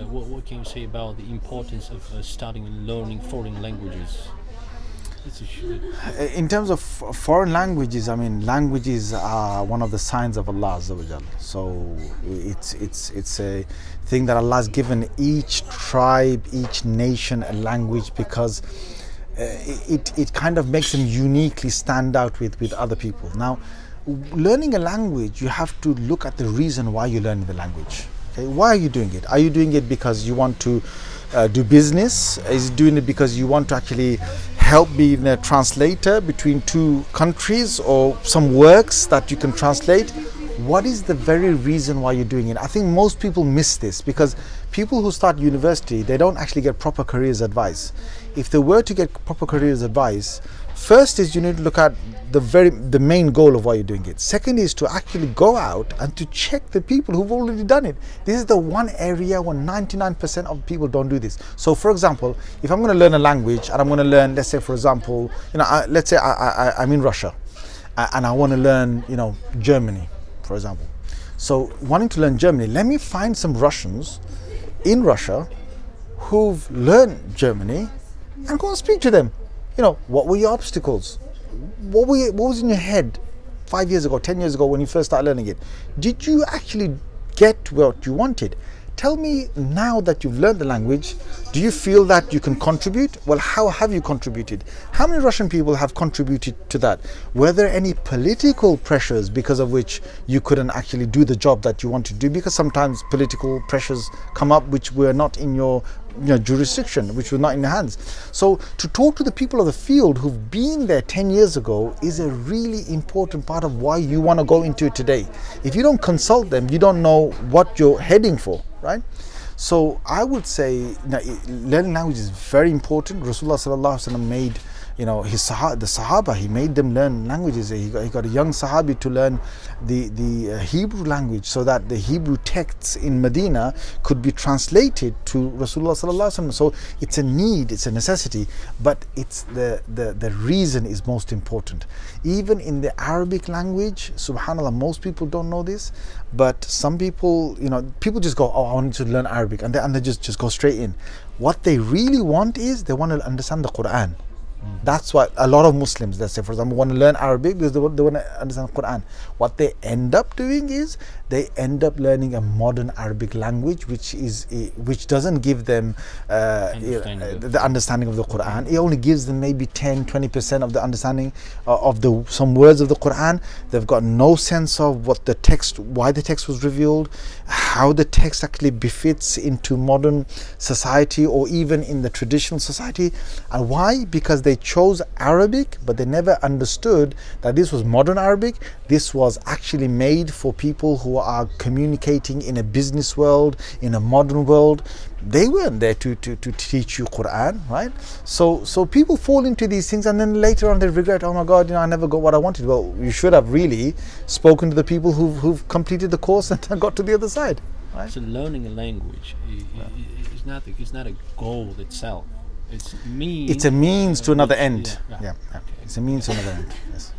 what can you say about the importance of studying and learning foreign languages? It's a In terms of foreign languages, I mean, languages are one of the signs of Allah Azza wa Jal. So it's a thing that Allah has given each tribe, each nation a language, because it kind of makes them uniquely stand out with other people. Now, learning a language, you have to look at the reason why you're learning the language. Okay, why are you doing it? Are you doing it because you want to do business? Is it doing it because you want to actually help being a translator between two countries, or some works that you can translate? What is the very reason why you're doing it? I think most people miss this, because people who start university, they don't actually get proper careers advice. If they were to get proper careers advice, first is you need to look at the main goal of why you're doing it. Second is to actually go out and to check the people who've already done it. This is the one area where 99% of people don't do this. So for example, if I'm going to learn a language and I'm going to learn, let's say for example, let's say I'm in Russia and I want to learn, Germany, for example. So wanting to learn Germany, let me find some Russians in Russia who've learned Germany and go and speak to them. What were your obstacles? What was in your head 5 years ago, 10 years ago when you first started learning it? Did you actually get what you wanted? Tell me, now that you've learned the language, do you feel that you can contribute? Well, how have you contributed? How many Russian people have contributed to that? Were there any political pressures because of which you couldn't actually do the job that you want to do? Because sometimes political pressures come up which were not in your jurisdiction, which were not in your hands. So to talk to the people of the field who've been there 10 years ago is a really important part of why you want to go into it today. If you don't consult them, you don't know what you're heading for, right? So I would say learning language is very important. Rasulullah sallallahu alaihi wasallam made the Sahaba, he made them learn languages. He got a young Sahabi to learn the Hebrew language, so that the Hebrew texts in Medina could be translated to Rasulullah sallallahu alaihi wasallam. So it's a need, it's a necessity, but it's the reason is most important. Even in the Arabic language, subhanallah, most people don't know this, but some people, people just go, oh, I want to learn Arabic, and they just go straight in. What they really want is, they want to understand the Quran. That's why a lot of Muslims, let's say for example, want to learn Arabic because they want to understand Quran. What they end up doing is they end up learning a modern Arabic language, which doesn't give them the understanding of the Quran. It only gives them maybe 10-20% of the understanding of some words of the Quran. They've got no sense of what the text, why the text was revealed, how the text actually befits into modern society or even in the traditional society. And why? Because they chose Arabic, but they never understood that this was modern Arabic. This was actually made for people who are communicating in a business world, in a modern world. They weren't there to teach you Quran, right? So people fall into these things, and then later on they regret, oh my God, I never got what I wanted. Well, you should have really spoken to the people who've completed the course and got to the other side, right? So learning a language is not a goal itself. It's a means to another end. Yeah. It's a means to another end. Yes.